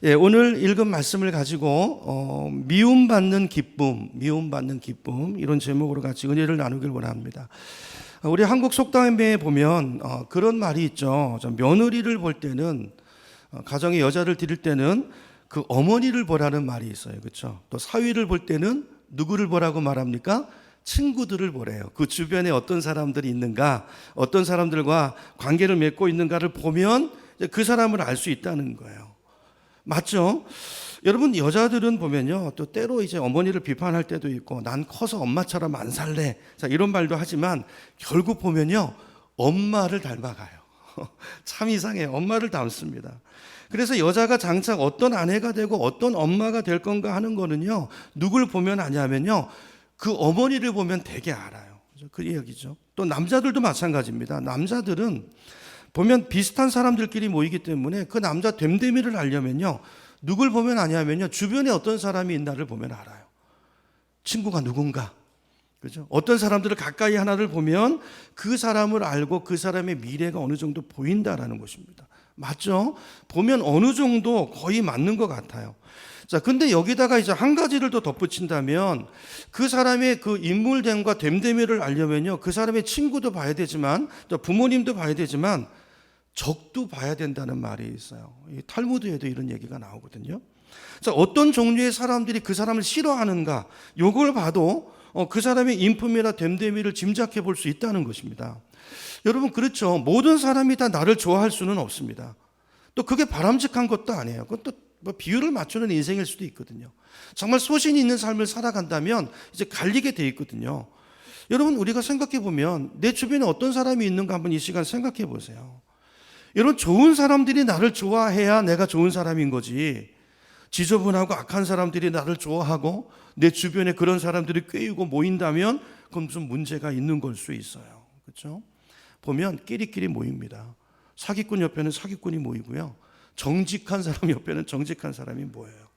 예, 오늘 읽은 말씀을 가지고 미움받는 기쁨 이런 제목으로 같이 은혜를 나누길 원합니다. 우리 한국 속담에 보면 그런 말이 있죠. 며느리를 볼 때는 가정의 여자를 드릴 때는 그 어머니를 보라는 말이 있어요. 그렇죠? 또 사위를 볼 때는 누구를 보라고 말합니까? 친구들을 보래요. 그 주변에 어떤 사람들이 있는가, 어떤 사람들과 관계를 맺고 있는가를 보면 그 사람을 알 수 있다는 거예요. 맞죠? 여러분, 여자들은 보면요, 또 때로 이제 어머니를 비판할 때도 있고, 난 커서 엄마처럼 안 살래. 자, 이런 말도 하지만, 결국 보면요, 엄마를 닮아가요. 참 이상해요. 엄마를 닮습니다. 그래서 여자가 장차 어떤 아내가 되고 어떤 엄마가 될 건가 하는 거는요, 누굴 보면 아냐면요, 그 어머니를 보면 되게 알아요. 그 이야기죠. 또 남자들도 마찬가지입니다. 남자들은 보면 비슷한 사람들끼리 모이기 때문에 그 남자 됨됨이를 알려면요, 누굴 보면 아냐면요, 주변에 어떤 사람이 있나를 보면 알아요. 친구가 누군가, 그죠? 어떤 사람들을 가까이 하나를 보면 그 사람을 알고 그 사람의 미래가 어느 정도 보인다라는 것입니다. 맞죠? 보면 어느 정도 거의 맞는 것 같아요. 자, 근데 여기다가 이제 한 가지를 더 덧붙인다면, 그 사람의 그 인물됨과 됨됨이를 알려면요, 그 사람의 친구도 봐야 되지만, 또 부모님도 봐야 되지만, 적도 봐야 된다는 말이 있어요. 이 탈무드에도 이런 얘기가 나오거든요. 자, 어떤 종류의 사람들이 그 사람을 싫어하는가, 요걸 봐도 그 사람의 인품이나 됨됨이를 짐작해 볼 수 있다는 것입니다. 여러분, 그렇죠. 모든 사람이 다 나를 좋아할 수는 없습니다. 또 그게 바람직한 것도 아니에요. 그건 또 비율을 맞추는 인생일 수도 있거든요. 정말 소신이 있는 삶을 살아간다면 이제 갈리게 돼 있거든요. 여러분, 우리가 생각해 보면 내 주변에 어떤 사람이 있는가 한번 이 시간 생각해 보세요. 여러분, 좋은 사람들이 나를 좋아해야 내가 좋은 사람인 거지, 지저분하고 악한 사람들이 나를 좋아하고 내 주변에 그런 사람들이 꿰이고 모인다면 그건 무슨 문제가 있는 걸 수 있어요. 그렇죠? 보면 끼리끼리 모입니다. 사기꾼 옆에는 사기꾼이 모이고요, 정직한 사람 옆에는 정직한 사람이 모여요.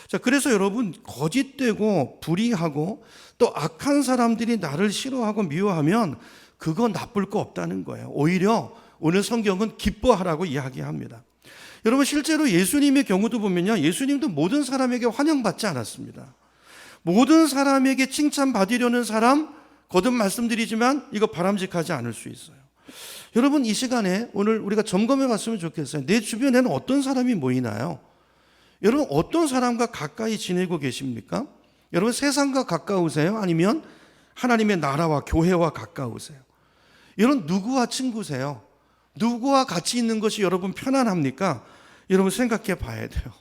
자, 그래서 여러분, 거짓되고 불의하고 또 악한 사람들이 나를 싫어하고 미워하면 그거 나쁠 거 없다는 거예요. 오히려 오늘 성경은 기뻐하라고 이야기합니다. 여러분, 실제로 예수님의 경우도 보면요, 예수님도 모든 사람에게 환영받지 않았습니다. 모든 사람에게 칭찬받으려는 사람, 거듭 말씀드리지만 이거 바람직하지 않을 수 있어요. 여러분, 이 시간에 오늘 우리가 점검해 봤으면 좋겠어요. 내 주변에는 어떤 사람이 모이나요? 여러분, 어떤 사람과 가까이 지내고 계십니까? 여러분, 세상과 가까우세요? 아니면 하나님의 나라와 교회와 가까우세요? 여러분, 누구와 친구세요? 누구와 같이 있는 것이 여러분 편안합니까? 여러분, 생각해 봐야 돼요.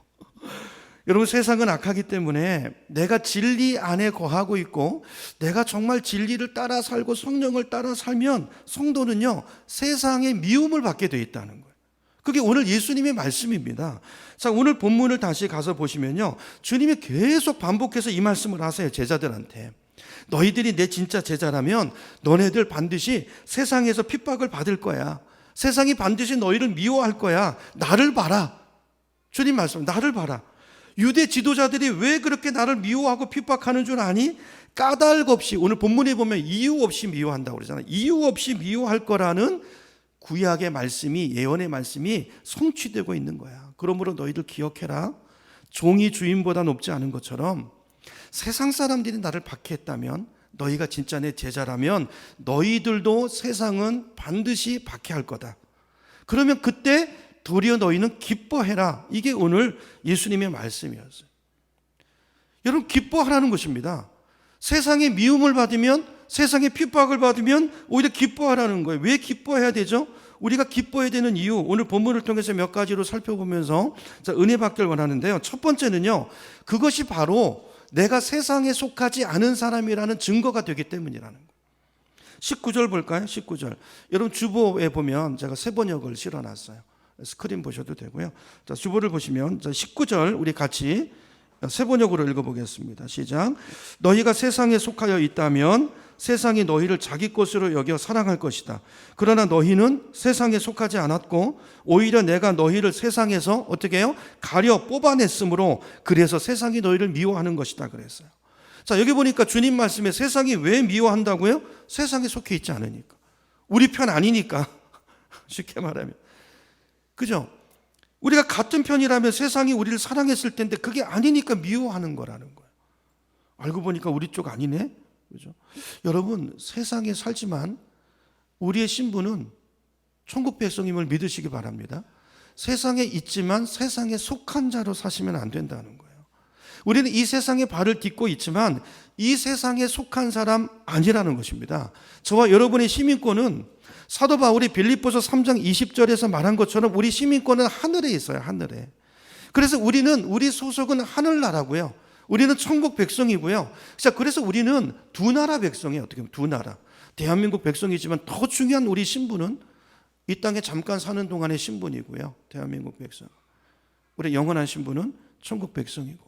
여러분, 세상은 악하기 때문에 내가 진리 안에 거하고 있고 내가 정말 진리를 따라 살고 성령을 따라 살면 성도는요, 세상의 미움을 받게 돼 있다는 거예요. 그게 오늘 예수님의 말씀입니다. 자, 오늘 본문을 다시 가서 보시면요, 주님이 계속 반복해서 이 말씀을 하세요. 제자들한테. 너희들이 내 진짜 제자라면 너네들 반드시 세상에서 핍박을 받을 거야. 세상이 반드시 너희를 미워할 거야. 나를 봐라. 주님 말씀, 나를 봐라. 유대 지도자들이 왜 그렇게 나를 미워하고 핍박하는 줄 아니? 까닭 없이, 오늘 본문에 보면 이유 없이 미워한다고 그러잖아요. 이유 없이 미워할 거라는 구약의 말씀이, 예언의 말씀이 성취되고 있는 거야. 그러므로 너희들 기억해라. 종이 주인보다 높지 않은 것처럼 세상 사람들이 나를 박해했다면, 너희가 진짜 내 제자라면 너희들도 세상은 반드시 박해할 거다. 그러면 그때 도리어 너희는 기뻐해라. 이게 오늘 예수님의 말씀이었어요. 여러분, 기뻐하라는 것입니다. 세상의 미움을 받으면, 세상의 핍박을 받으면 오히려 기뻐하라는 거예요. 왜 기뻐해야 되죠? 우리가 기뻐해야 되는 이유, 오늘 본문을 통해서 몇 가지로 살펴보면서 은혜 받길 원하는데요. 첫 번째는요, 그것이 바로 내가 세상에 속하지 않은 사람이라는 증거가 되기 때문이라는 거예요. 19절 볼까요? 19절. 여러분, 주보에 보면 제가 새 번역을 실어놨어요. 스크린 보셔도 되고요. 자, 주보를 보시면 19절 우리 같이 새 번역으로 읽어보겠습니다. 시작. 너희가 세상에 속하여 있다면 세상이 너희를 자기 것으로 여겨 사랑할 것이다. 그러나 너희는 세상에 속하지 않았고 오히려 내가 너희를 세상에서 어떻게 해요? 가려 뽑아냈으므로 그래서 세상이 너희를 미워하는 것이다 그랬어요. 자, 여기 보니까 주님 말씀에 세상이 왜 미워한다고요? 세상에 속해 있지 않으니까. 우리 편 아니니까. 쉽게 말하면. 그죠? 우리가 같은 편이라면 세상이 우리를 사랑했을 텐데 그게 아니니까 미워하는 거라는 거예요. 알고 보니까 우리 쪽 아니네. 그죠? 여러분, 세상에 살지만 우리의 신분은 천국 백성임을 믿으시기 바랍니다. 세상에 있지만 세상에 속한 자로 사시면 안 된다는 거예요. 우리는 이 세상에 발을 딛고 있지만 이 세상에 속한 사람 아니라는 것입니다. 저와 여러분의 시민권은 사도 바울이 빌립보서 3장 20절에서 말한 것처럼 우리 시민권은 하늘에 있어요. 하늘에. 그래서 우리 소속은 하늘나라고요. 우리는 천국 백성이고요. 자, 그래서 우리는 두 나라 백성이에요. 어떻게 보면 두 나라. 대한민국 백성이지만 더 중요한 우리 신분은 이 땅에 잠깐 사는 동안의 신분이고요. 대한민국 백성. 우리 영원한 신분은 천국 백성이고,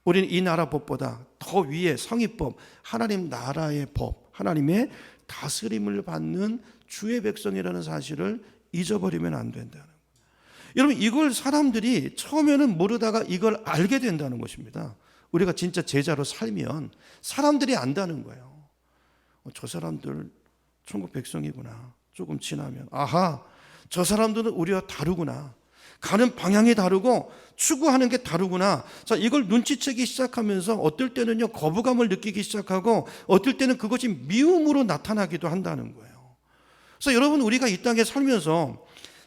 우리는 이 나라 법보다 더 위에 성의법, 하나님 나라의 법, 하나님의 다스림을 받는 주의 백성이라는 사실을 잊어버리면 안 된다는 거예요. 여러분, 이걸 사람들이 처음에는 모르다가 이걸 알게 된다는 것입니다. 우리가 진짜 제자로 살면 사람들이 안다는 거예요. 저 사람들 천국 백성이구나. 조금 지나면 아하, 저 사람들은 우리와 다르구나. 가는 방향이 다르고 추구하는 게 다르구나. 자, 이걸 눈치채기 시작하면서 어떨 때는요 거부감을 느끼기 시작하고 어떨 때는 그것이 미움으로 나타나기도 한다는 거예요. 그래서 여러분, 우리가 이 땅에 살면서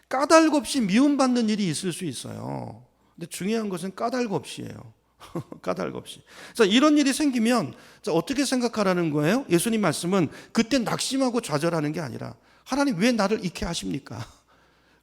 까닭 없이 미움받는 일이 있을 수 있어요. 근데 중요한 것은 까닭 없이예요. 까닭 없이. 자, 이런 일이 생기면 자, 어떻게 생각하라는 거예요? 예수님 말씀은 그때 낙심하고 좌절하는 게 아니라 하나님 왜 나를 잃게 하십니까?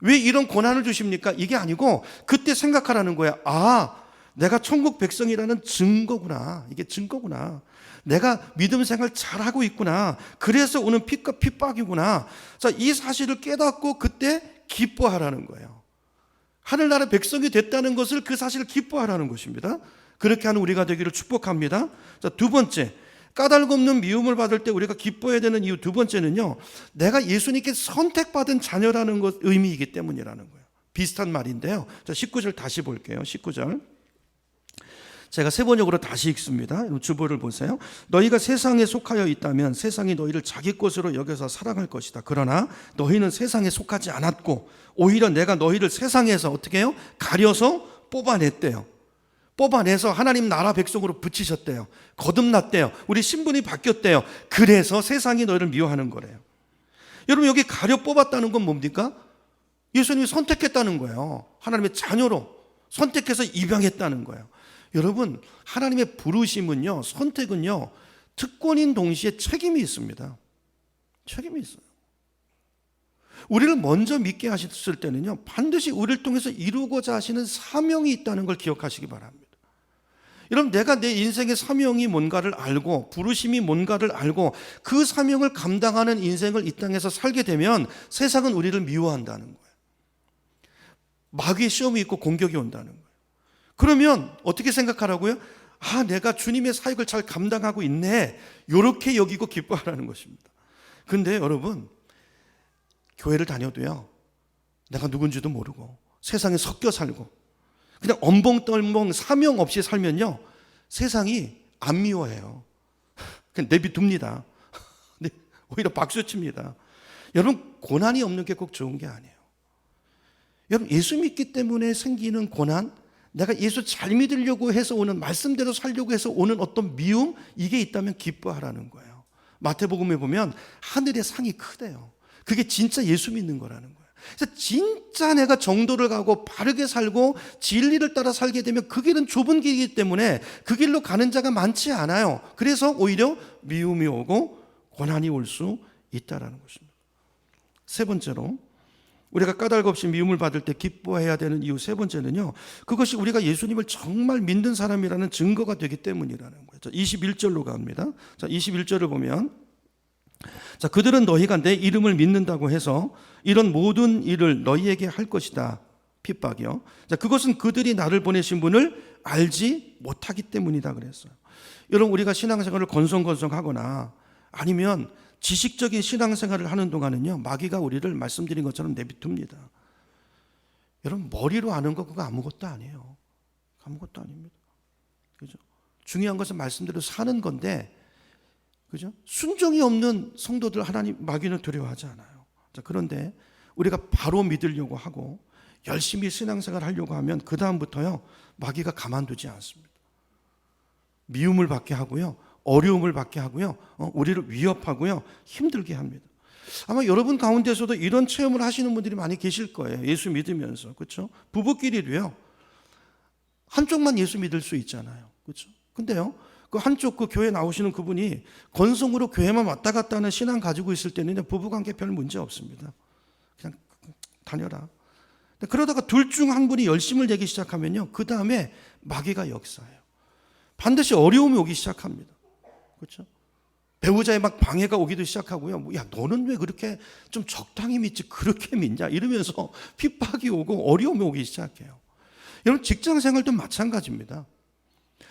왜 이런 고난을 주십니까? 이게 아니고 그때 생각하라는 거야. 아, 내가 천국 백성이라는 증거구나. 이게 증거구나. 내가 믿음 생활 잘하고 있구나. 그래서 오는 핍박이구나. 자, 이 사실을 깨닫고 그때 기뻐하라는 거예요. 하늘나라 백성이 됐다는 것을, 그 사실을 기뻐하라는 것입니다. 그렇게 하는 우리가 되기를 축복합니다. 자, 두 번째, 까닭 없는 미움을 받을 때 우리가 기뻐해야 되는 이유 두 번째는요, 내가 예수님께 선택받은 자녀라는 것 의미이기 때문이라는 거예요. 비슷한 말인데요. 자, 19절 다시 볼게요. 19절. 제가 세 번역으로 다시 읽습니다. 주보를 보세요. 너희가 세상에 속하여 있다면 세상이 너희를 자기 것으로 여겨서 사랑할 것이다. 그러나 너희는 세상에 속하지 않았고 오히려 내가 너희를 세상에서 어떻게 해요? 가려서 뽑아냈대요. 뽑아내서 하나님 나라 백성으로 붙이셨대요. 거듭났대요. 우리 신분이 바뀌었대요. 그래서 세상이 너희를 미워하는 거래요. 여러분, 여기 가려 뽑았다는 건 뭡니까? 예수님이 선택했다는 거예요. 하나님의 자녀로 선택해서 입양했다는 거예요. 여러분, 하나님의 부르심은요, 선택은요, 특권인 동시에 책임이 있습니다. 책임이 있어요. 우리를 먼저 믿게 하셨을 때는요, 반드시 우리를 통해서 이루고자 하시는 사명이 있다는 걸 기억하시기 바랍니다. 여러분, 내가 내 인생의 사명이 뭔가를 알고 부르심이 뭔가를 알고 그 사명을 감당하는 인생을 이 땅에서 살게 되면 세상은 우리를 미워한다는 거예요. 마귀의 시험이 있고 공격이 온다는 거예요. 그러면 어떻게 생각하라고요? 아, 내가 주님의 사역을 잘 감당하고 있네. 이렇게 여기고 기뻐하라는 것입니다. 근데 여러분, 교회를 다녀도요, 내가 누군지도 모르고 세상에 섞여 살고 그냥 엄벙떨벙 사명 없이 살면요, 세상이 안 미워해요. 그냥 내비둡니다. 오히려 박수칩니다. 여러분, 고난이 없는 게 꼭 좋은 게 아니에요. 여러분, 예수 믿기 때문에 생기는 고난, 내가 예수 잘 믿으려고 해서 오는, 말씀대로 살려고 해서 오는 어떤 미움, 이게 있다면 기뻐하라는 거예요. 마태복음에 보면 하늘의 상이 크대요. 그게 진짜 예수 믿는 거라는 거예요. 그래서 진짜 내가 정도를 가고 바르게 살고 진리를 따라 살게 되면 그 길은 좁은 길이기 때문에 그 길로 가는 자가 많지 않아요. 그래서 오히려 미움이 오고 고난이 올 수 있다는 것입니다. 세 번째로, 우리가 까닭 없이 미움을 받을 때 기뻐해야 되는 이유 세 번째는요, 그것이 우리가 예수님을 정말 믿는 사람이라는 증거가 되기 때문이라는 거예요. 자, 21절로 갑니다. 자, 21절을 보면, 자, 그들은 너희가 내 이름을 믿는다고 해서 이런 모든 일을 너희에게 할 것이다. 핍박이요. 자, 그것은 그들이 나를 보내신 분을 알지 못하기 때문이다 그랬어요. 여러분, 우리가 신앙생활을 건성건성하거나 아니면 지식적인 신앙생활을 하는 동안은요, 마귀가 우리를 말씀드린 것처럼 내비둡니다. 여러분, 머리로 아는 거 그거 아무것도 아니에요. 아무것도 아닙니다. 그죠? 중요한 것은 말씀대로 사는 건데, 그죠? 순종이 없는 성도들 하나님 마귀는 두려워하지 않아요. 자, 그런데 우리가 바로 믿으려고 하고 열심히 신앙생활 하려고 하면 그 다음부터요 마귀가 가만두지 않습니다. 미움을 받게 하고요, 어려움을 받게 하고요, 우리를 위협하고요, 힘들게 합니다. 아마 여러분 가운데서도 이런 체험을 하시는 분들이 많이 계실 거예요. 예수 믿으면서. 그렇죠? 부부끼리도요 한쪽만 예수 믿을 수 있잖아요. 그렇죠? 근데요 그 한쪽 그 교회 나오시는 그분이 건성으로 교회만 왔다 갔다 하는 신앙 가지고 있을 때는 부부관계 별 문제 없습니다. 그냥 다녀라. 그러다가 둘 중 한 분이 열심을 내기 시작하면요 그 다음에 마귀가 역사해요. 반드시 어려움이 오기 시작합니다. 그렇죠? 배우자의 막 방해가 오기도 시작하고요. 야, 너는 왜 그렇게 좀 적당히 믿지 그렇게 믿냐 이러면서 핍박이 오고 어려움이 오기 시작해요. 여러분 직장 생활도 마찬가지입니다.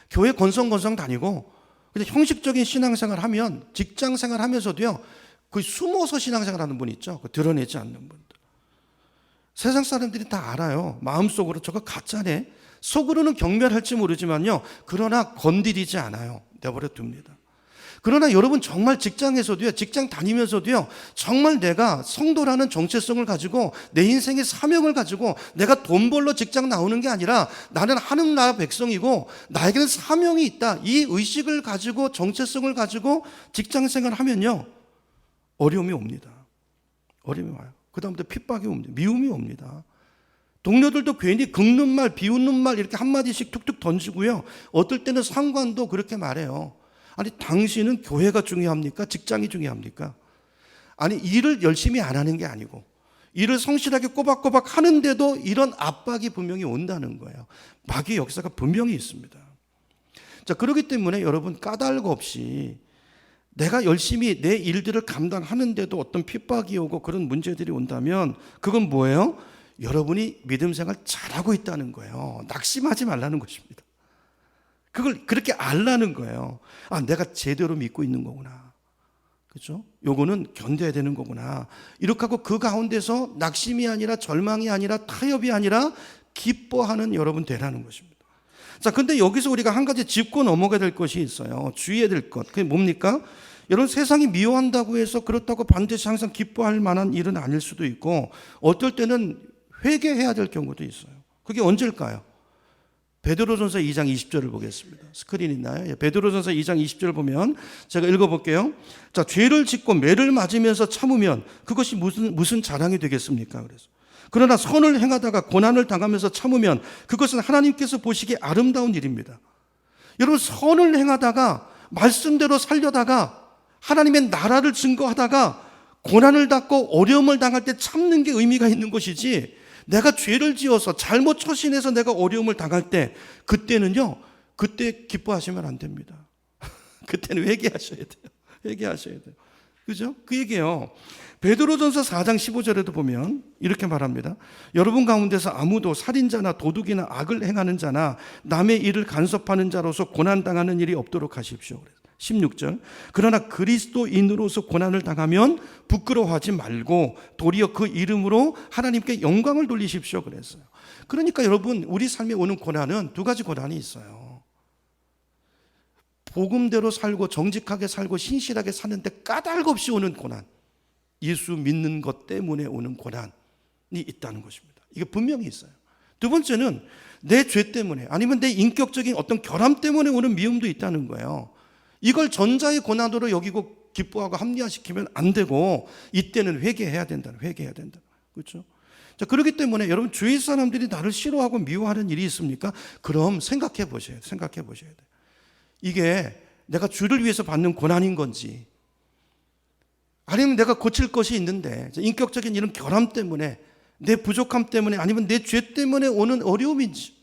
교회 건성건성 다니고 근데 형식적인 신앙생활 하면 직장 생활 하면서도요 그 숨어서 신앙생활 하는 분 있죠. 그 드러내지 않는 분들. 세상 사람들이 다 알아요. 마음속으로 저거 가짜네. 속으로는 경멸할지 모르지만요 그러나 건드리지 않아요. 내버려 둡니다. 그러나 여러분 정말 직장에서도요, 직장 다니면서도요, 정말 내가 성도라는 정체성을 가지고 내 인생의 사명을 가지고 내가 돈 벌러 직장 나오는 게 아니라 나는 하늘 나라 백성이고 나에게는 사명이 있다. 이 의식을 가지고 정체성을 가지고 직장 생활을 하면요, 어려움이 옵니다. 어려움이 와요. 그 다음부터 핍박이 옵니다. 미움이 옵니다. 동료들도 괜히 긁는 말, 비웃는 말 이렇게 한마디씩 툭툭 던지고요. 어떨 때는 상관도 그렇게 말해요. 아니 당신은 교회가 중요합니까? 직장이 중요합니까? 아니 일을 열심히 안 하는 게 아니고 일을 성실하게 꼬박꼬박 하는데도 이런 압박이 분명히 온다는 거예요. 마귀의 역사가 분명히 있습니다. 자, 그렇기 때문에 여러분 까닭 없이 내가 열심히 내 일들을 감당하는데도 어떤 핍박이 오고 그런 문제들이 온다면 그건 뭐예요? 여러분이 믿음 생활 잘하고 있다는 거예요. 낙심하지 말라는 것입니다. 그걸 그렇게 알라는 거예요. 아, 내가 제대로 믿고 있는 거구나. 그렇죠? 요거는 견뎌야 되는 거구나. 이렇게 하고 그 가운데서 낙심이 아니라 절망이 아니라 타협이 아니라 기뻐하는 여러분 되라는 것입니다. 자, 근데 여기서 우리가 한 가지 짚고 넘어가야 될 것이 있어요. 주의해야 될 것. 그게 뭡니까? 여러분 세상이 미워한다고 해서 그렇다고 반드시 항상 기뻐할 만한 일은 아닐 수도 있고 어떨 때는 회개해야 될 경우도 있어요. 그게 언제일까요? 베드로전서 2장 20절을 보겠습니다. 스크린 있나요? 베드로전서 2장 20절을 보면 제가 읽어볼게요. 자, 죄를 짓고 매를 맞으면서 참으면 그것이 무슨 자랑이 되겠습니까? 그래서 그러나 선을 행하다가 고난을 당하면서 참으면 그것은 하나님께서 보시기에 아름다운 일입니다. 여러분 선을 행하다가 말씀대로 살려다가 하나님의 나라를 증거하다가 고난을 당하고 어려움을 당할 때 참는 게 의미가 있는 것이지 내가 죄를 지어서 잘못 처신해서 내가 어려움을 당할 때 그때는요 그때 기뻐하시면 안 됩니다. 그때는 회개하셔야 돼요. 회개하셔야 돼요. 그죠? 그 얘기예요. 베드로전서 4장 15절에도 보면 이렇게 말합니다. 여러분 가운데서 아무도 살인자나 도둑이나 악을 행하는 자나 남의 일을 간섭하는 자로서 고난당하는 일이 없도록 하십시오. 16절 그러나 그리스도인으로서 고난을 당하면 부끄러워하지 말고 도리어 그 이름으로 하나님께 영광을 돌리십시오 그랬어요. 그러니까 여러분 우리 삶에 오는 고난은 두 가지 고난이 있어요. 복음대로 살고 정직하게 살고 신실하게 사는데 까닭 없이 오는 고난, 예수 믿는 것 때문에 오는 고난이 있다는 것입니다. 이게 분명히 있어요. 두 번째는 내 죄 때문에 아니면 내 인격적인 어떤 결함 때문에 오는 미움도 있다는 거예요. 이걸 전자의 고난으로 여기고 기뻐하고 합리화시키면 안 되고 이때는 회개해야 된다. 회개해야 된다. 그렇죠? 자, 그렇기 때문에 여러분 주위 사람들이 나를 싫어하고 미워하는 일이 있습니까? 그럼 생각해 보셔야 돼요. 생각해 보셔야 돼요. 이게 내가 주를 위해서 받는 고난인 건지 아니면 내가 고칠 것이 있는데 인격적인 이런 결함 때문에 내 부족함 때문에 아니면 내 죄 때문에 오는 어려움인지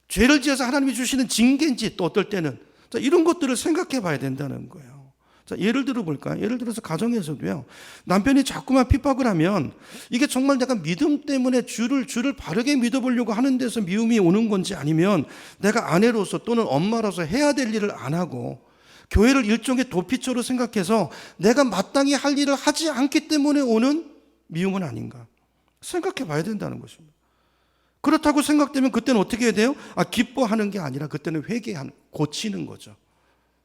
죄를 지어서 하나님이 주시는 징계인지 또 어떨 때는 자, 이런 것들을 생각해 봐야 된다는 거예요. 자, 예를 들어 볼까요? 예를 들어서 가정에서도요. 남편이 자꾸만 핍박을 하면 이게 정말 내가 믿음 때문에 주를 바르게 믿어보려고 하는 데서 미움이 오는 건지 아니면 내가 아내로서 또는 엄마로서 해야 될 일을 안 하고 교회를 일종의 도피처로 생각해서 내가 마땅히 할 일을 하지 않기 때문에 오는 미움은 아닌가 생각해 봐야 된다는 것입니다. 그렇다고 생각되면 그때는 어떻게 해야 돼요? 아, 기뻐하는 게 아니라 그때는 회개하는, 고치는 거죠.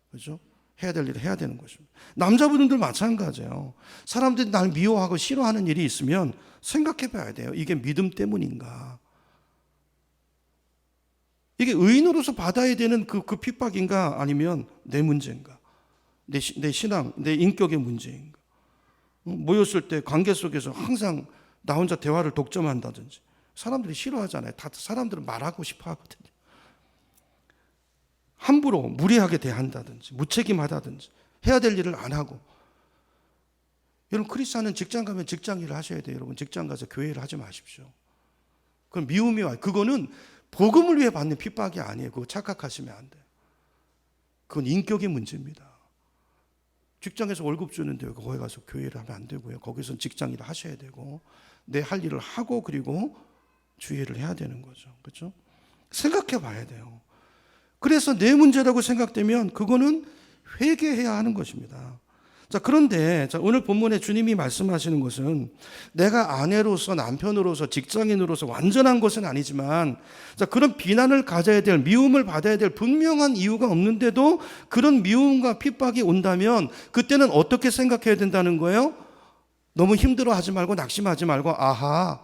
그렇죠? 해야 될 일을 해야 되는 것입니다. 남자분들 마찬가지예요. 사람들이 날 미워하고 싫어하는 일이 있으면 생각해 봐야 돼요. 이게 믿음 때문인가? 이게 의인으로서 받아야 되는 그 핍박인가? 아니면 내 문제인가? 내 신앙, 내 인격의 문제인가? 모였을 때 관계 속에서 항상 나 혼자 대화를 독점한다든지, 사람들이 싫어하잖아요. 다 사람들은 말하고 싶어 하거든요. 함부로 무리하게 대한다든지 무책임하다든지 해야 될 일을 안 하고. 여러분, 크리스찬은 직장 가면 직장 일을 하셔야 돼요. 여러분, 직장 가서 교회 일을 하지 마십시오. 그럼 미움이 와요. 그거는 복음을 위해 받는 핍박이 아니에요. 그거 착각하시면 안 돼요. 그건 인격의 문제입니다. 직장에서 월급 주는데 거기 가서 교회를 하면 안 되고요. 거기서 직장 일을 하셔야 되고, 내 할 일을 하고, 그리고 주의를 해야 되는 거죠. 그렇죠? 생각해 봐야 돼요. 그래서 내 문제라고 생각되면 그거는 회개해야 하는 것입니다. 자, 그런데 오늘 본문에 주님이 말씀하시는 것은 내가 아내로서, 남편으로서, 직장인으로서 완전한 것은 아니지만, 그런 비난을 가져야 될, 미움을 받아야 될 분명한 이유가 없는데도 그런 미움과 핍박이 온다면 그때는 어떻게 생각해야 된다는 거예요? 너무 힘들어하지 말고 낙심하지 말고, 아하,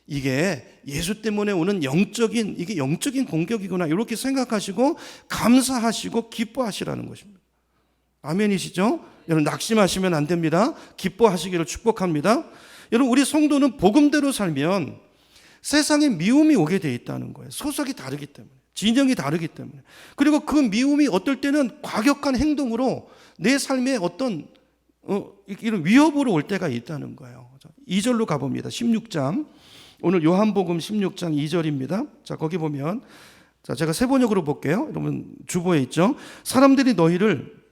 이게 예수 때문에 오는 이게 영적인 공격이구나, 이렇게 생각하시고 감사하시고 기뻐하시라는 것입니다. 아멘이시죠? 여러분, 낙심하시면 안 됩니다. 기뻐하시기를 축복합니다. 여러분, 우리 성도는 복음대로 살면 세상에 미움이 오게 돼 있다는 거예요. 소속이 다르기 때문에, 진영이 다르기 때문에. 그리고 그 미움이 어떨 때는 과격한 행동으로 내 삶에 어떤 이런 위협으로 올 때가 있다는 거예요. 2절로 가봅니다. 16장. 오늘 요한복음 16장 2절입니다. 자, 거기 보면, 제가 세번역으로 볼게요. 여러분, 주보에 있죠. 사람들이 너희를,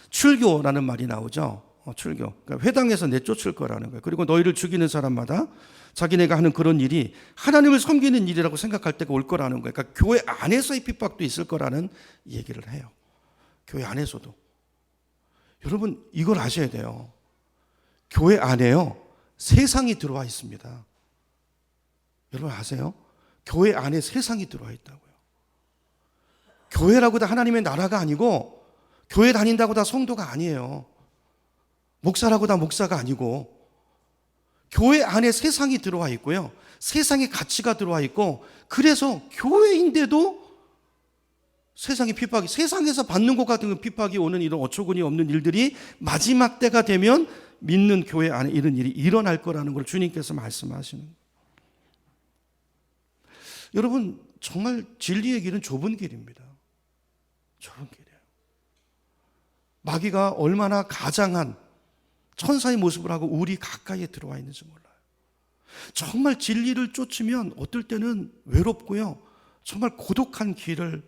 출교라는 말이 나오죠. 출교. 그러니까 회당에서 내쫓을 거라는 거예요. 그리고 너희를 죽이는 사람마다 자기네가 하는 그런 일이 하나님을 섬기는 일이라고 생각할 때가 올 거라는 거예요. 그러니까 교회 안에서의 핍박도 있을 거라는 얘기를 해요. 교회 안에서도. 여러분, 이걸 아셔야 돼요. 교회 안에요, 세상이 들어와 있습니다. 여러분 아세요? 교회 안에 세상이 들어와 있다고요. 교회라고 다 하나님의 나라가 아니고, 교회 다닌다고 다 성도가 아니에요. 목사라고 다 목사가 아니고, 교회 안에 세상이 들어와 있고요, 세상의 가치가 들어와 있고, 그래서 교회인데도 세상의 핍박이, 세상에서 받는 것 같은 핍박이 오는 이런 어처구니 없는 일들이 마지막 때가 되면 믿는 교회 안에 이런 일이 일어날 거라는 걸 주님께서 말씀하시는 거예요. 여러분, 정말 진리의 길은 좁은 길입니다. 좁은 길이에요. 마귀가 얼마나 가장한 천사의 모습을 하고 우리 가까이에 들어와 있는지 몰라요. 정말 진리를 쫓으면 어떨 때는 외롭고요, 정말 고독한 길을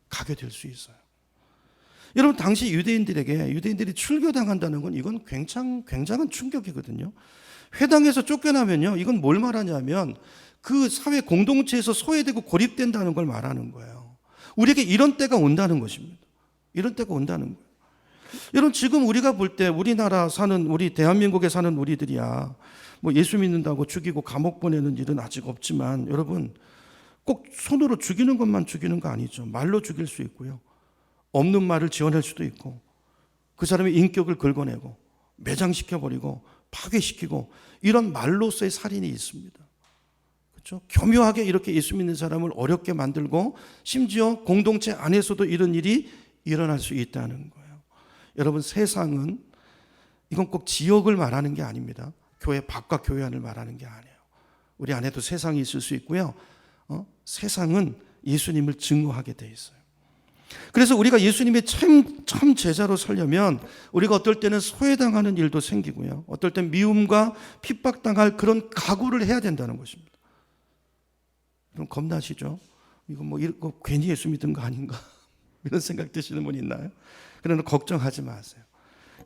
가게 될 수 있어요. 여러분, 당시 유대인들이 출교당한다는 건 이건 굉장한 충격이거든요. 회당에서 쫓겨나면요, 이건 뭘 말하냐면 그 사회 공동체에서 소외되고 고립된다는 걸 말하는 거예요. 우리에게 이런 때가 온다는 것입니다. 이런 때가 온다는 거예요. 여러분, 지금 우리가 볼 때 우리나라 사는, 우리 대한민국에 사는 우리들이야, 뭐 예수 믿는다고 죽이고 감옥 보내는 일은 아직 없지만, 여러분, 꼭 손으로 죽이는 것만 죽이는 거 아니죠. 말로 죽일 수 있고요, 없는 말을 지어낼 수도 있고, 그 사람의 인격을 긁어내고 매장시켜버리고 파괴시키고, 이런 말로서의 살인이 있습니다. 그렇죠? 교묘하게 이렇게 예수 믿는 사람을 어렵게 만들고, 심지어 공동체 안에서도 이런 일이 일어날 수 있다는 거예요. 여러분, 세상은, 이건 꼭 지역을 말하는 게 아닙니다. 교회 밖과 교회 안을 말하는 게 아니에요. 우리 안에도 세상이 있을 수 있고요, 세상은 예수님을 증거하게 돼 있어요. 그래서 우리가 예수님의 참 제자로 살려면 우리가 어떨 때는 소외당하는 일도 생기고요, 어떨 땐 미움과 핍박당할 그런 각오를 해야 된다는 것입니다. 그럼 겁나시죠? 이거 괜히 예수 믿은 거 아닌가? 이런 생각 드시는 분 있나요? 그러나 걱정하지 마세요.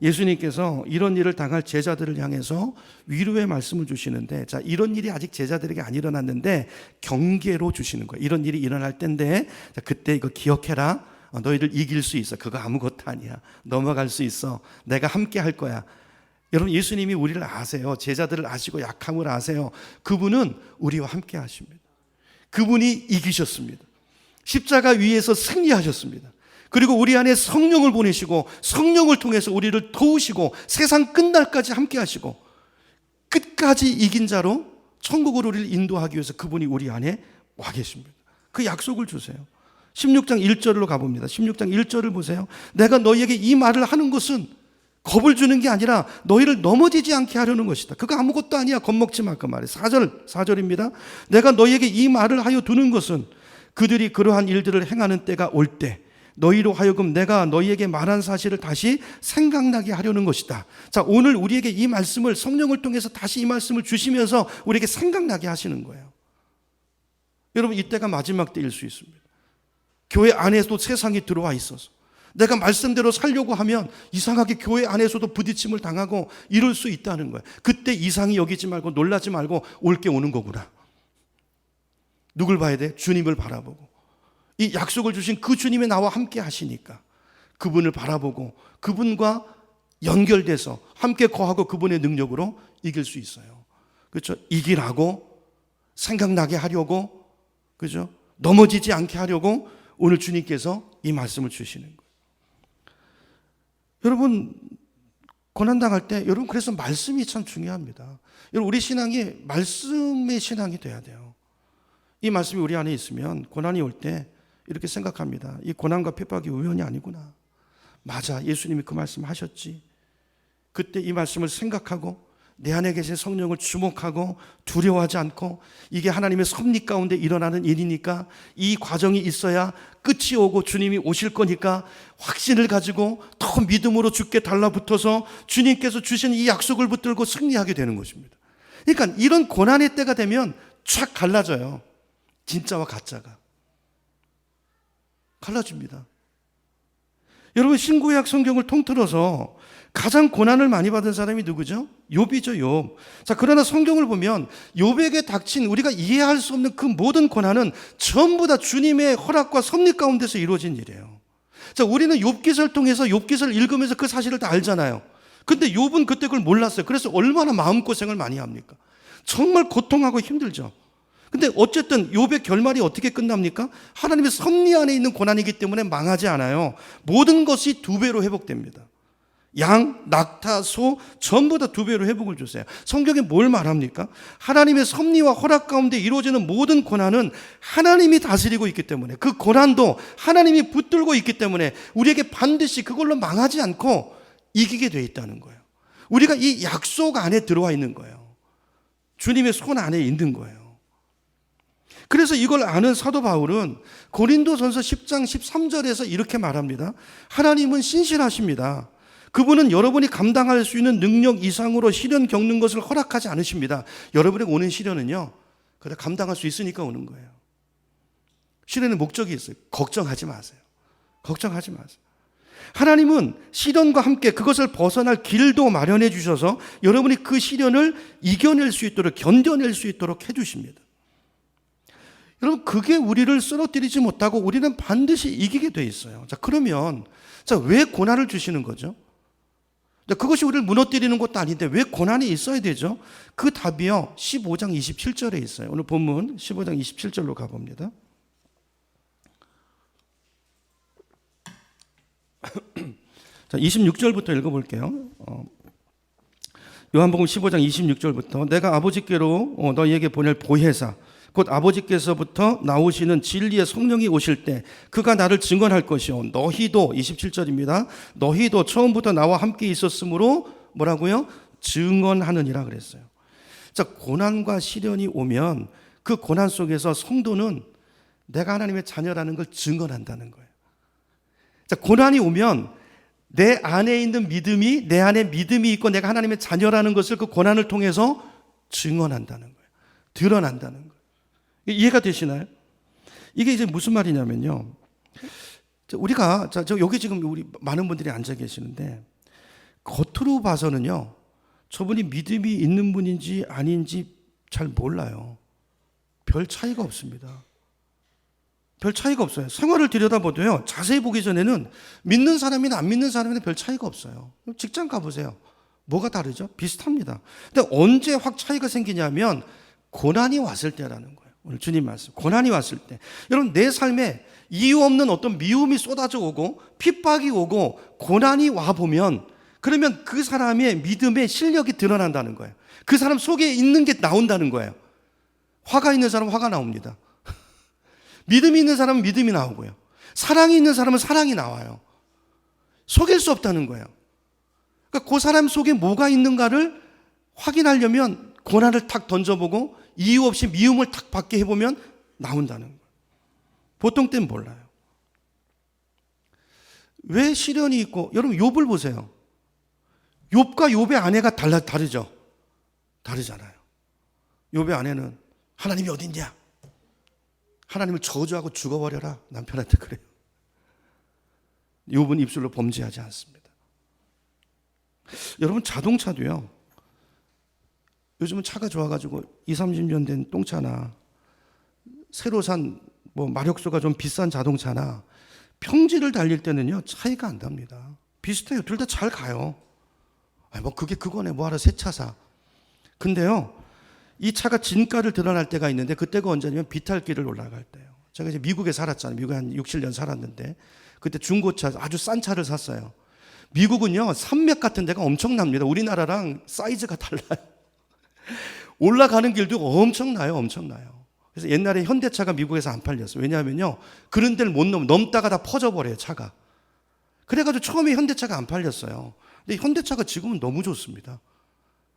예수님께서 이런 일을 당할 제자들을 향해서 위로의 말씀을 주시는데, 자, 이런 일이 아직 제자들에게 안 일어났는데 경계로 주시는 거예요. 이런 일이 일어날 때인데, 자, 그때 이거 기억해라. 너희들 이길 수 있어. 그거 아무것도 아니야. 넘어갈 수 있어. 내가 함께 할 거야. 여러분, 예수님이 우리를 아세요. 제자들을 아시고 약함을 아세요. 그분은 우리와 함께 하십니다. 그분이 이기셨습니다. 십자가 위에서 승리하셨습니다. 그리고 우리 안에 성령을 보내시고 성령을 통해서 우리를 도우시고 세상 끝날까지 함께 하시고, 끝까지 이긴 자로 천국으로 우리를 인도하기 위해서 그분이 우리 안에 와 계십니다. 그 약속을 주세요. 16장 1절로 가봅니다. 16장 1절을 보세요. 내가 너희에게 이 말을 하는 것은 겁을 주는 게 아니라 너희를 넘어지지 않게 하려는 것이다. 그거 아무것도 아니야. 겁먹지 마. 그 말이 4절입니다. 내가 너희에게 이 말을 하여 두는 것은 그들이 그러한 일들을 행하는 때가 올 때 너희로 하여금 내가 너희에게 말한 사실을 다시 생각나게 하려는 것이다. 자, 오늘 우리에게 이 말씀을 성령을 통해서 다시 이 말씀을 주시면서 우리에게 생각나게 하시는 거예요. 여러분, 이때가 마지막 때일 수 있습니다. 교회 안에서도 세상이 들어와 있어서 내가 말씀대로 살려고 하면 이상하게 교회 안에서도 부딪힘을 당하고 이럴 수 있다는 거예요. 그때 이상히 여기지 말고 놀라지 말고 올 게 오는 거구나. 누굴 봐야 돼? 주님을 바라보고 이 약속을 주신 그 주님이 나와 함께 하시니까 그분을 바라보고 그분과 연결돼서 함께 거하고 그분의 능력으로 이길 수 있어요. 그렇죠? 이기라고, 생각나게 하려고, 그렇죠? 넘어지지 않게 하려고 오늘 주님께서 이 말씀을 주시는 거예요. 여러분, 고난당할 때 여러분, 그래서 말씀이 참 중요합니다. 여러분, 우리 신앙이 말씀의 신앙이 돼야 돼요. 이 말씀이 우리 안에 있으면 고난이 올 때 이렇게 생각합니다. 이 고난과 핍박이 우연이 아니구나. 맞아, 예수님이 그 말씀 하셨지. 그때 이 말씀을 생각하고 내 안에 계신 성령을 주목하고 두려워하지 않고 이게 하나님의 섭리 가운데 일어나는 일이니까 이 과정이 있어야 끝이 오고 주님이 오실 거니까 확신을 가지고 더 믿음으로 주께 달라붙어서 주님께서 주신 이 약속을 붙들고 승리하게 되는 것입니다. 그러니까 이런 고난의 때가 되면 쫙 갈라져요. 진짜와 가짜가 갈라집니다. 여러분, 신구약 성경을 통틀어서 가장 고난을 많이 받은 사람이 누구죠? 욥이죠, 욥. 자, 그러나 성경을 보면 욥에게 닥친 우리가 이해할 수 없는 그 모든 고난은 전부 다 주님의 허락과 섭리 가운데서 이루어진 일이에요. 자, 우리는 욥기서를 통해서 욥기서를 읽으면서 그 사실을 다 알잖아요. 근데 욥은 그때 그걸 몰랐어요. 그래서 얼마나 마음고생을 많이 합니까? 정말 고통하고 힘들죠. 근데 어쨌든 욥의 결말이 어떻게 끝납니까? 하나님의 섭리 안에 있는 고난이기 때문에 망하지 않아요. 모든 것이 2배로 회복됩니다. 양, 낙타, 소 전부 다 2배로 회복을 주세요. 성경에 뭘 말합니까? 하나님의 섭리와 허락 가운데 이루어지는 모든 고난은 하나님이 다스리고 있기 때문에 그 고난도 하나님이 붙들고 있기 때문에 우리에게 반드시 그걸로 망하지 않고 이기게 돼 있다는 거예요. 우리가 이 약속 안에 들어와 있는 거예요. 주님의 손 안에 있는 거예요. 그래서 이걸 아는 사도 바울은 고린도전서 10장 13절에서 이렇게 말합니다. 하나님은 신실하십니다. 그분은 여러분이 감당할 수 있는 능력 이상으로 시련 겪는 것을 허락하지 않으십니다. 여러분에게 오는 시련은요, 그래 감당할 수 있으니까 오는 거예요. 시련의 목적이 있어요. 걱정하지 마세요. 걱정하지 마세요. 하나님은 시련과 함께 그것을 벗어날 길도 마련해 주셔서 여러분이 그 시련을 이겨낼 수 있도록, 견뎌낼 수 있도록 해 주십니다. 여러분, 그게 우리를 쓰러뜨리지 못하고 우리는 반드시 이기게 돼 있어요. 자, 그러면 왜 고난을 주시는 거죠? 그것이 우리를 무너뜨리는 것도 아닌데 왜 고난이 있어야 되죠? 그 답이요, 15장 27절에 있어요. 오늘 본문 15장 27절로 가봅니다. 자, 26절부터 읽어볼게요. 요한복음 15장 26절부터 내가 아버지께로 너희에게 보낼 보혜사 곧 아버지께서부터 나오시는 진리의 성령이 오실 때 그가 나를 증언할 것이요 너희도 27절입니다. 너희도 처음부터 나와 함께 있었으므로 뭐라고요? 증언하느니라 그랬어요. 자, 고난과 시련이 오면 그 고난 속에서 성도는 내가 하나님의 자녀라는 걸 증언한다는 거예요. 자, 고난이 오면 내 안에 있는 믿음이, 내 안에 믿음이 있고 내가 하나님의 자녀라는 것을 그 고난을 통해서 증언한다는 거예요. 드러난다는 거예요. 이해가 되시나요? 이게 이제 무슨 말이냐면요. 우리가, 여기 지금 우리 많은 분들이 앉아 계시는데, 겉으로 봐서는요, 저분이 믿음이 있는 분인지 아닌지 잘 몰라요. 별 차이가 없습니다. 별 차이가 없어요. 생활을 들여다봐도요, 자세히 보기 전에는 믿는 사람이나 안 믿는 사람이나 별 차이가 없어요. 직장 가보세요. 뭐가 다르죠? 비슷합니다. 근데 언제 확 차이가 생기냐면, 고난이 왔을 때라는 거예요. 오늘 주님 말씀, 고난이 왔을 때. 여러분, 내 삶에 이유 없는 어떤 미움이 쏟아져 오고 핍박이 오고 고난이 와보면 그러면 그 사람의 믿음의 실력이 드러난다는 거예요. 그 사람 속에 있는 게 나온다는 거예요. 화가 있는 사람은 화가 나옵니다. 믿음이 있는 사람은 믿음이 나오고요. 사랑이 있는 사람은 사랑이 나와요. 속일 수 없다는 거예요. 그러니까 그 사람 속에 뭐가 있는가를 확인하려면 고난을 탁 던져보고 이유 없이 미움을 탁 받게 해보면 나온다는 거예요. 보통 때는 몰라요. 왜 시련이 있고, 여러분 욥을 보세요. 욥과 욥의 아내가 다르죠. 다르잖아요. 욥의 아내는 하나님이 어딨냐? 하나님을 저주하고 죽어버려라. 남편한테 그래요. 욥은 입술로 범죄하지 않습니다. 여러분 자동차도요. 요즘은 차가 좋아가지고 20, 30년 된 똥차나 새로 산 마력소가 좀 비싼 자동차나 평지를 달릴 때는요 차이가 안 납니다. 비슷해요. 둘 다 잘 가요. 그게 그거네. 뭐하러 새 차 사. 근데요 이 차가 진가를 드러날 때가 있는데 그때가 언제냐면 비탈길을 올라갈 때예요. 제가 이제 미국에 살았잖아요. 미국에 한 6, 7년 살았는데 그때 중고차 아주 싼 차를 샀어요. 미국은요 산맥 같은 데가 엄청납니다. 우리나라랑 사이즈가 달라요. 올라가는 길도 엄청나요. 그래서 옛날에 현대차가 미국에서 안 팔렸어요. 왜냐하면요 그런 데를 못 넘다가 다 퍼져버려요 차가. 그래가지고 처음에 현대차가 안 팔렸어요. 근데 현대차가 지금은 너무 좋습니다.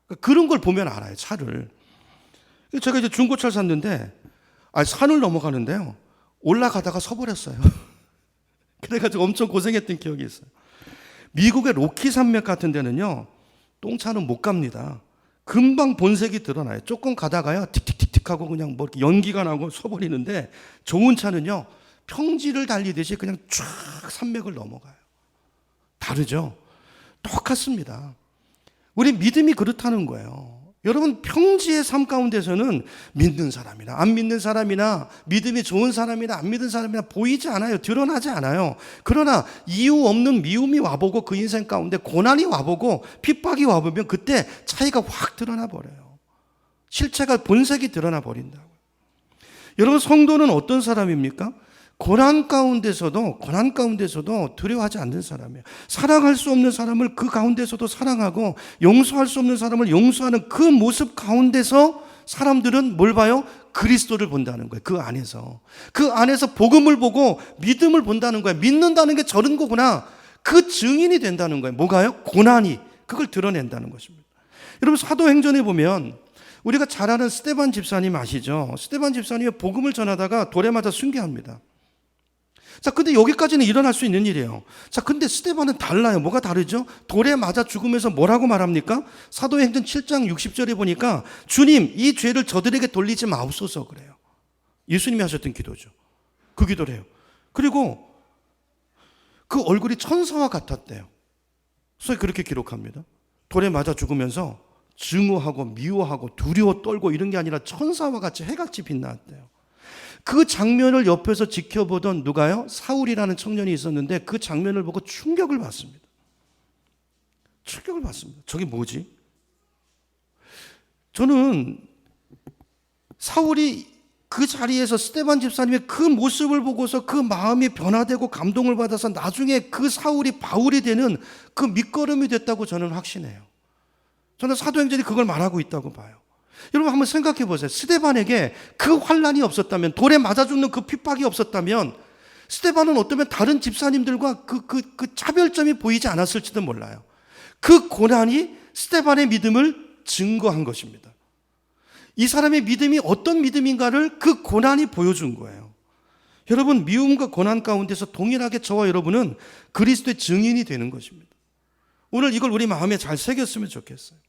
그러니까 그런 걸 보면 알아요 차를. 제가 이제 중고차를 샀는데 산을 넘어가는데요 올라가다가 서버렸어요. 그래가지고 엄청 고생했던 기억이 있어요. 미국의 로키 산맥 같은 데는요 똥차는 못 갑니다. 금방 본색이 드러나요. 조금 가다가요 틱틱틱틱 하고 그냥 이렇게 연기가 나고 서버리는데 좋은 차는요 평지를 달리듯이 그냥 쫙 산맥을 넘어가요. 다르죠? 똑같습니다. 우리 믿음이 그렇다는 거예요. 여러분 평지의 삶 가운데서는 믿는 사람이나 안 믿는 사람이나 믿음이 좋은 사람이나 안 믿는 사람이나 보이지 않아요. 드러나지 않아요. 그러나 이유 없는 미움이 와보고 그 인생 가운데 고난이 와보고 핍박이 와보면 그때 차이가 확 드러나 버려요. 실체가 본색이 드러나 버린다고요. 여러분 성도는 어떤 사람입니까? 고난 가운데서도 두려워하지 않는 사람이에요. 사랑할 수 없는 사람을 그 가운데서도 사랑하고 용서할 수 없는 사람을 용서하는 그 모습 가운데서 사람들은 뭘 봐요? 그리스도를 본다는 거예요. 그 안에서 복음을 보고 믿음을 본다는 거예요. 믿는다는 게 저런 거구나. 그 증인이 된다는 거예요. 뭐가요? 고난이. 그걸 드러낸다는 것입니다. 여러분 사도행전에 보면 우리가 잘 아는 스데반 집사님 아시죠? 스데반 집사님이 복음을 전하다가 돌에 맞아 순교합니다. 자, 근데 여기까지는 일어날 수 있는 일이에요. 자, 근데 스데반은 달라요. 뭐가 다르죠? 돌에 맞아 죽으면서 뭐라고 말합니까? 사도행전 7장 60절에 보니까 주님, 이 죄를 저들에게 돌리지 마옵소서 그래요. 예수님이 하셨던 기도죠. 그 기도를 해요. 그리고 그 얼굴이 천사와 같았대요. 그래서 그렇게 기록합니다. 돌에 맞아 죽으면서 증오하고 미워하고 두려워 떨고 이런 게 아니라 천사와 같이 해같이 빛나왔대요. 그 장면을 옆에서 지켜보던 누가요? 사울이라는 청년이 있었는데 그 장면을 보고 충격을 받습니다. 저게 뭐지? 저는 사울이 그 자리에서 스데반 집사님의 그 모습을 보고서 그 마음이 변화되고 감동을 받아서 나중에 그 사울이 바울이 되는 그 밑거름이 됐다고 저는 확신해요. 저는 사도행전이 그걸 말하고 있다고 봐요. 여러분 한번 생각해 보세요. 스데반에게 그 환난이 없었다면, 돌에 맞아 죽는 그 핍박이 없었다면 스데반은 어쩌면 다른 집사님들과 그 차별점이 보이지 않았을지도 몰라요. 그 고난이 스데반의 믿음을 증거한 것입니다. 이 사람의 믿음이 어떤 믿음인가를 그 고난이 보여준 거예요. 여러분 미움과 고난 가운데서 동일하게 저와 여러분은 그리스도의 증인이 되는 것입니다. 오늘 이걸 우리 마음에 잘 새겼으면 좋겠어요.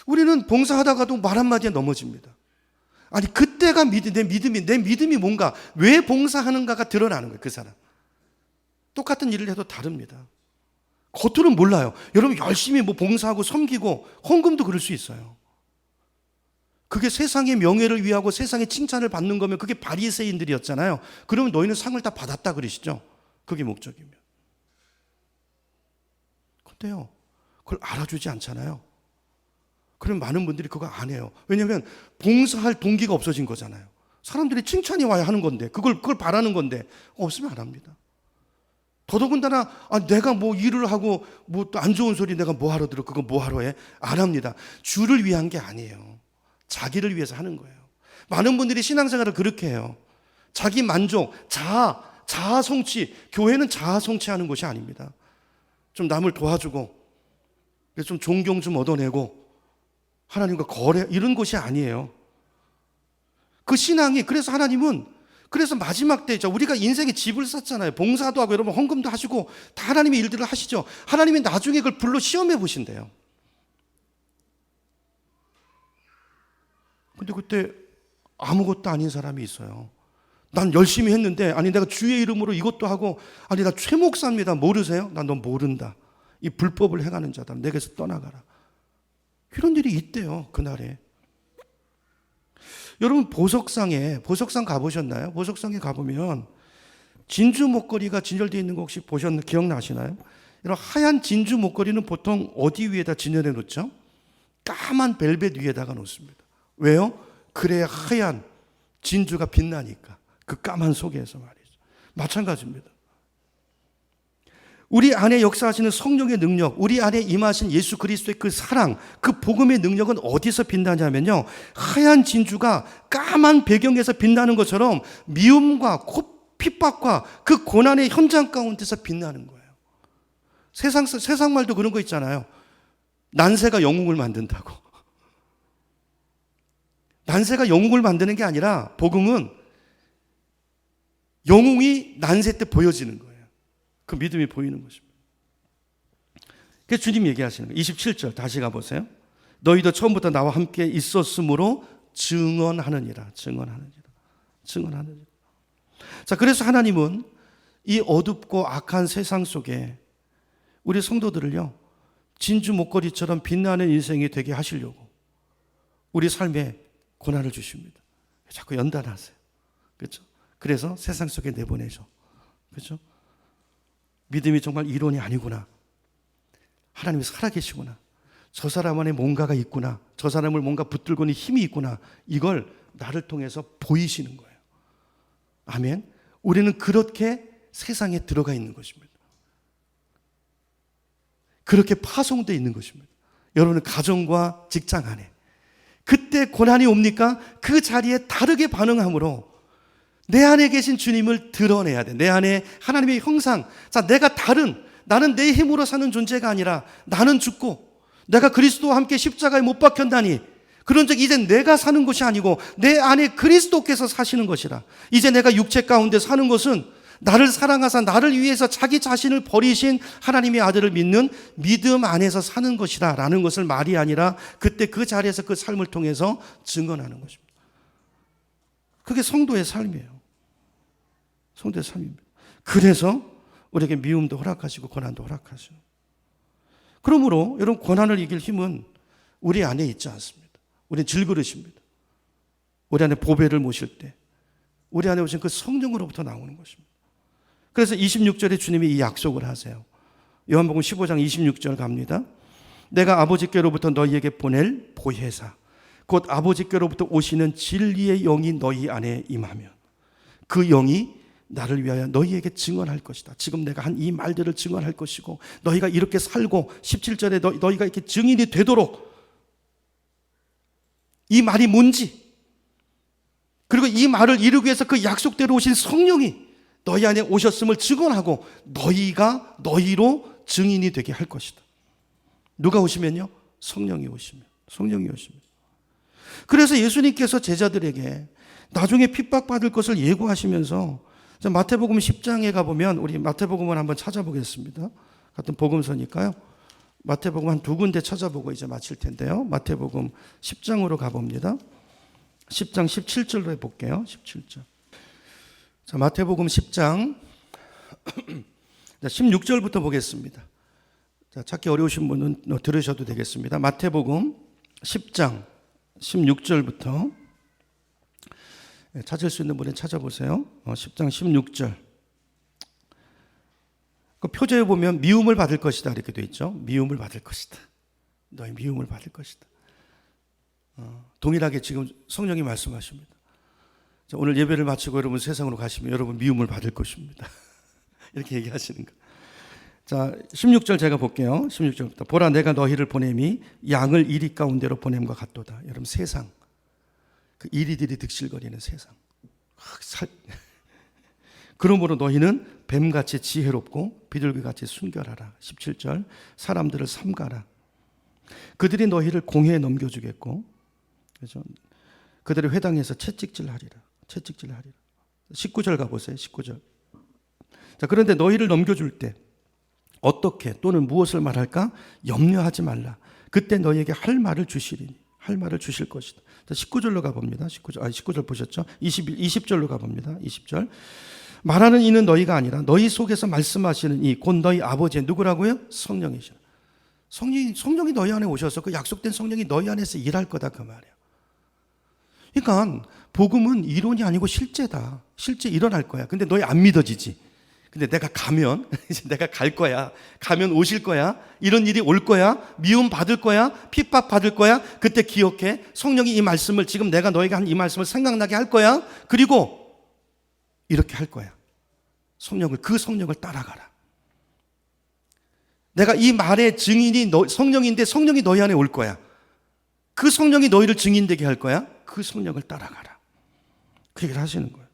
우리는 봉사하다가도 말 한마디에 넘어집니다. 아니 그때가 내 믿음이 뭔가 왜 봉사하는가가 드러나는 거예요. 그 사람 똑같은 일을 해도 다릅니다. 겉으로는 몰라요. 여러분 열심히 봉사하고 섬기고 헌금도 그럴 수 있어요. 그게 세상의 명예를 위하고 세상의 칭찬을 받는 거면 그게 바리새인들이었잖아요. 그러면 너희는 상을 다 받았다 그러시죠. 그게 목적이면. 근데요 그걸 알아주지 않잖아요. 그럼 많은 분들이 그거 안 해요. 왜냐하면 봉사할 동기가 없어진 거잖아요. 사람들이 칭찬이 와야 하는 건데 그걸 바라는 건데 없으면 안 합니다. 더더군다나 내가 뭐 일을 하고 뭐 또 안 좋은 소리 내가 뭐 하러 들어? 그거 뭐 하러 해? 안 합니다. 주를 위한 게 아니에요. 자기를 위해서 하는 거예요. 많은 분들이 신앙생활을 그렇게 해요. 자기 만족, 자아 성취. 교회는 자아 성취하는 것이 아닙니다. 좀 남을 도와주고 좀 존경 좀 얻어내고 하나님과 거래 이런 것이 아니에요. 그 신앙이 그래서 하나님은 그래서 마지막 때 우리가 인생에 집을 샀잖아요. 봉사도 하고 여러분 헌금도 하시고 다 하나님의 일들을 하시죠. 하나님이 나중에 그걸 불러 시험해 보신대요. 근데 그때 아무것도 아닌 사람이 있어요. 난 열심히 했는데 내가 주의 이름으로 이것도 하고 나 최 목사입니다. 모르세요? 난 너 모른다. 이 불법을 행하는 자다. 내게서 떠나가라. 이런 일이 있대요. 그날에. 여러분 보석상 가보셨나요? 보석상에 가보면 진주 목걸이가 진열되어 있는 거 혹시 기억나시나요? 이런 하얀 진주 목걸이는 보통 어디 위에다 진열해 놓죠? 까만 벨벳 위에다가 놓습니다. 왜요? 그래야 하얀 진주가 빛나니까. 그 까만 속에서 말이죠. 마찬가지입니다. 우리 안에 역사하시는 성령의 능력, 우리 안에 임하신 예수 그리스도의 그 사랑, 그 복음의 능력은 어디서 빛나냐면요, 하얀 진주가 까만 배경에서 빛나는 것처럼 미움과 핍박과 그 고난의 현장 가운데서 빛나는 거예요. 세상 말도 그런 거 있잖아요. 난세가 영웅을 만든다고. 난세가 영웅을 만드는 게 아니라 복음은 영웅이 난세 때 보여지는 거예요. 그 믿음이 보이는 것입니다. 그래서 주님 얘기하시는 거예요. 27절 다시 가보세요. 너희도 처음부터 나와 함께 있었으므로 증언하느니라. 자, 그래서 하나님은 이 어둡고 악한 세상 속에 우리 성도들을요, 진주 목걸이처럼 빛나는 인생이 되게 하시려고 우리 삶에 고난을 주십니다. 자꾸 연단하세요. 그렇죠? 그래서 세상 속에 내보내죠. 그렇죠? 믿음이 정말 이론이 아니구나. 하나님이 살아계시구나. 저 사람 안에 뭔가가 있구나. 저 사람을 뭔가 붙들고는 힘이 있구나. 이걸 나를 통해서 보이시는 거예요. 아멘. 우리는 그렇게 세상에 들어가 있는 것입니다. 그렇게 파송되어 있는 것입니다. 여러분의 가정과 직장 안에. 그때 고난이 옵니까? 그 자리에 다르게 반응함으로 내 안에 계신 주님을 드러내야 돼. 내 안에 하나님의 형상. 자, 나는 내 힘으로 사는 존재가 아니라 나는 죽고 내가 그리스도와 함께 십자가에 못 박혔다니. 그런즉 이제 내가 사는 것이 아니고 내 안에 그리스도께서 사시는 것이라. 이제 내가 육체 가운데 사는 것은 나를 사랑하사 나를 위해서 자기 자신을 버리신 하나님의 아들을 믿는 믿음 안에서 사는 것이다 라는 것을 말이 아니라 그때 그 자리에서 그 삶을 통해서 증언하는 것입니다. 그게 성도의 삶이에요. 성도의 삶입니다. 그래서 우리에게 미움도 허락하시고 고난도 허락하시고. 그러므로 여러분 고난을 이길 힘은 우리 안에 있지 않습니다. 우리는 질그릇입니다. 우리 안에 보배를 모실 때 우리 안에 오신 그 성령으로부터 나오는 것입니다. 그래서 26절에 주님이 이 약속을 하세요. 요한복음 15장 26절 갑니다. 내가 아버지께로부터 너희에게 보낼 보혜사 곧 아버지께로부터 오시는 진리의 영이 너희 안에 임하면 그 영이 나를 위하여 너희에게 증언할 것이다. 지금 내가 한 이 말들을 증언할 것이고 너희가 이렇게 살고 17절에 너희가 이렇게 증인이 되도록 이 말이 뭔지 그리고 이 말을 이루기 위해서 그 약속대로 오신 성령이 너희 안에 오셨음을 증언하고 너희가 너희로 증인이 되게 할 것이다. 누가 오시면요? 성령이 오시면. 그래서 예수님께서 제자들에게 나중에 핍박받을 것을 예고하시면서 마태복음 10장에 가보면 우리 마태복음을 한번 찾아보겠습니다. 같은 복음서니까요. 마태복음 한 두 군데 찾아보고 이제 마칠 텐데요. 마태복음 10장으로 가봅니다. 10장 17절로 해볼게요. 17절. 자, 마태복음 10장 16절부터 보겠습니다. 자, 찾기 어려우신 분은 들으셔도 되겠습니다. 마태복음 10장 16절부터 찾을 수 있는 분은 찾아보세요. 10장 16절. 그 표제에 보면 미움을 받을 것이다 이렇게 돼 있죠. 미움을 받을 것이다. 너희 미움을 받을 것이다. 동일하게 지금 성령이 말씀하십니다. 자, 오늘 예배를 마치고 여러분 세상으로 가시면 여러분 미움을 받을 것입니다. 이렇게 얘기하시는 거. 자, 16절 제가 볼게요. 16절부터. 보라, 내가 너희를 보냄이 양을 이리 가운데로 보냄과 같도다. 여러분, 세상, 그 이리들이 득실거리는 세상. 그러므로 너희는 뱀같이 지혜롭고 비둘기같이 순결하라. 17절. 사람들을 삼가라. 그들이 너희를 공회에 넘겨주겠고, 그렇죠? 그들의 회당에서 채찍질하리라. 채찍질하리라. 19절 가보세요. 19절. 자, 그런데 너희를 넘겨줄 때 어떻게 또는 무엇을 말할까 염려하지 말라. 그때 너희에게 할 말을 주시리니, 할 말을 주실 것이다. 자, 19절로 가봅니다. 19절 보셨죠? 20절로 가봅니다. 20절. 말하는 이는 너희가 아니라 너희 속에서 말씀하시는 이 곧 너희 아버지의 누구라고요? 성령이시라. 성령이 너희 안에 오셔서 그 약속된 성령이 너희 안에서 일할 거다, 그 말이에요. 그러니까 복음은 이론이 아니고 실제다. 실제 일어날 거야. 근데 너희 안 믿어지지. 근데 내가 가면 이제 내가 갈 거야. 가면 오실 거야. 이런 일이 올 거야. 미움 받을 거야. 핍박 받을 거야. 그때 기억해. 성령이 이 말씀을, 지금 내가 너에게 한 이 말씀을 생각나게 할 거야. 그리고 이렇게 할 거야. 그 성령을 따라가라. 내가 이 말의 증인이 성령인데 성령이 너희 안에 올 거야. 그 성령이 너희를 증인되게 할 거야. 그 성령을 따라가라. 그 얘기를 하시는 거예요.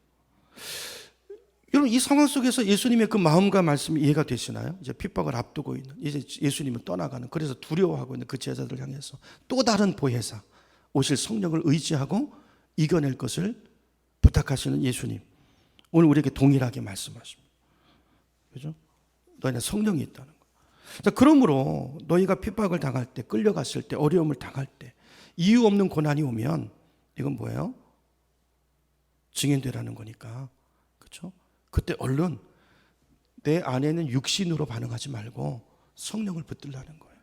여러분, 이 상황 속에서 예수님의 그 마음과 말씀이 이해가 되시나요? 이제 핍박을 앞두고 있는, 이제 예수님은 떠나가는, 그래서 두려워하고 있는 그 제자들을 향해서 또 다른 보혜사, 오실 성령을 의지하고 이겨낼 것을 부탁하시는 예수님. 오늘 우리에게 동일하게 말씀하십니다. 그죠? 너희는 성령이 있다는 거. 자, 그러므로 너희가 핍박을 당할 때, 끌려갔을 때, 어려움을 당할 때, 이유 없는 고난이 오면 이건 뭐예요? 증인되라는 거니까. 그렇죠? 그때 얼른 내 안에는 육신으로 반응하지 말고 성령을 붙들라는 거예요.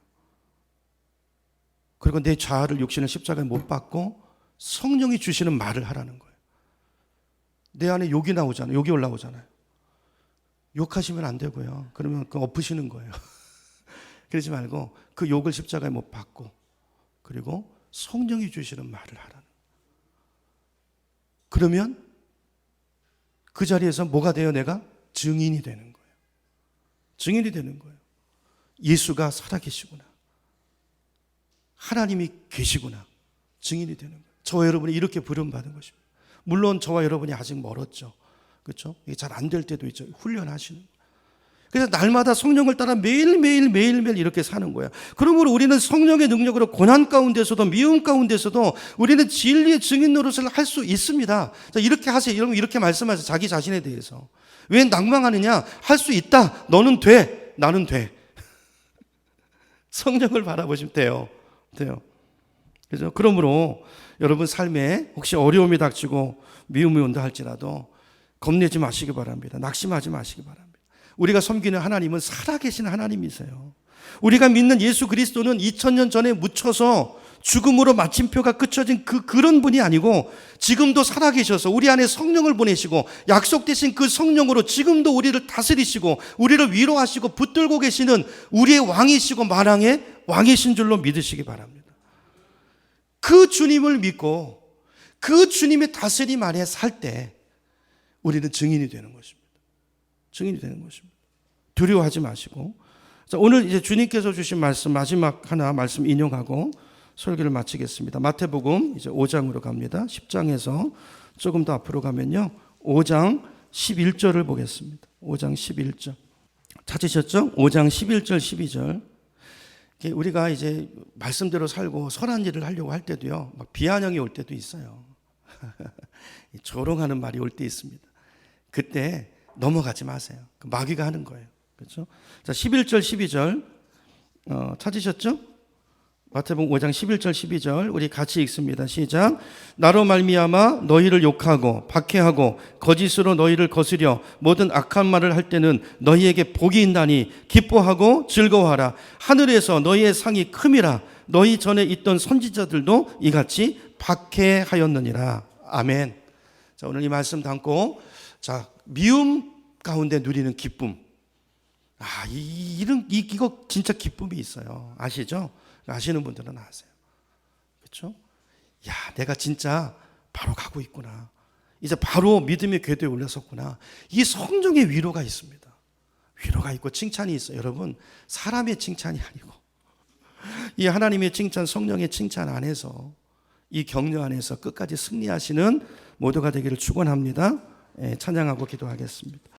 그리고 내 자아를, 육신을 십자가에 못 박고 성령이 주시는 말을 하라는 거예요. 내 안에 욕이 나오잖아요. 욕이 올라오잖아요. 욕하시면 안 되고요. 그러면 그 엎으시는 거예요. 그러지 말고 그 욕을 십자가에 못 박고, 그리고 성령이 주시는 말을 하라는 거예요. 그러면 그 자리에서 뭐가 돼요? 내가 증인이 되는 거예요. 증인이 되는 거예요. 예수가 살아계시구나. 하나님이 계시구나. 증인이 되는 거예요. 저와 여러분이 이렇게 부름받은 것입니다. 물론 저와 여러분이 아직 멀었죠. 그렇죠? 이게 잘 안 될 때도 있죠. 훈련하시는 거예요. 그래서 날마다 성령을 따라 매일매일 이렇게 사는 거야. 그러므로 우리는 성령의 능력으로 고난 가운데서도, 미움 가운데서도 우리는 진리의 증인 노릇을 할 수 있습니다. 자, 이렇게 하세요. 여러분, 이렇게 말씀하세요. 자기 자신에 대해서. 왜 낭망하느냐? 할 수 있다. 너는 돼. 나는 돼. 성령을 바라보시면 돼요. 그래서 그러므로 여러분 삶에 혹시 어려움이 닥치고 미움이 온다 할지라도 겁내지 마시기 바랍니다. 낙심하지 마시기 바랍니다. 우리가 섬기는 하나님은 살아계신 하나님이세요. 우리가 믿는 예수 그리스도는 2000년 전에 묻혀서 죽음으로 마침표가 끝쳐진 그런 분이 아니고 지금도 살아계셔서 우리 안에 성령을 보내시고 약속되신 그 성령으로 지금도 우리를 다스리시고 우리를 위로하시고 붙들고 계시는 우리의 왕이시고 만왕의 왕이신 줄로 믿으시기 바랍니다. 그 주님을 믿고 그 주님의 다스림 안에 살 때 우리는 증인이 되는 것입니다. 증인이 되는 것입니다. 두려워하지 마시고. 자, 오늘 이제 주님께서 주신 말씀 마지막 하나 말씀 인용하고 설교를 마치겠습니다. 마태복음 이제 5장으로 갑니다. 10장에서 조금 더 앞으로 가면요. 5장 11절을 보겠습니다. 5장 11절. 찾으셨죠? 5장 11절 12절. 우리가 이제 말씀대로 살고 선한 일을 하려고 할 때도요. 막 비아냥이 올 때도 있어요. 조롱하는 말이 올 때 있습니다. 그때 넘어가지 마세요. 마귀가 하는 거예요. 그렇죠? 자, 11절, 12절 찾으셨죠? 마태복음 5장 11절, 12절 우리 같이 읽습니다. 시작. 나로 말미암아 너희를 욕하고 박해하고 거짓으로 너희를 거스려 모든 악한 말을 할 때는 너희에게 복이 있나니 기뻐하고 즐거워하라. 하늘에서 너희의 상이 큼이라. 너희 전에 있던 선지자들도 이같이 박해하였느니라. 아멘. 자, 오늘 이 말씀 담고 자, 미움 가운데 누리는 기쁨. 이거 진짜 기쁨이 있어요. 아시죠? 아시는 분들은 아세요. 그렇죠? 야, 내가 진짜 바로 가고 있구나. 이제 바로 믿음의 궤도에 올라섰구나. 이 성령의 위로가 있습니다. 위로가 있고 칭찬이 있어요. 여러분, 사람의 칭찬이 아니고 이 하나님의 칭찬, 성령의 칭찬 안에서, 이 격려 안에서 끝까지 승리하시는 모두가 되기를 축원합니다. 찬양하고 기도하겠습니다.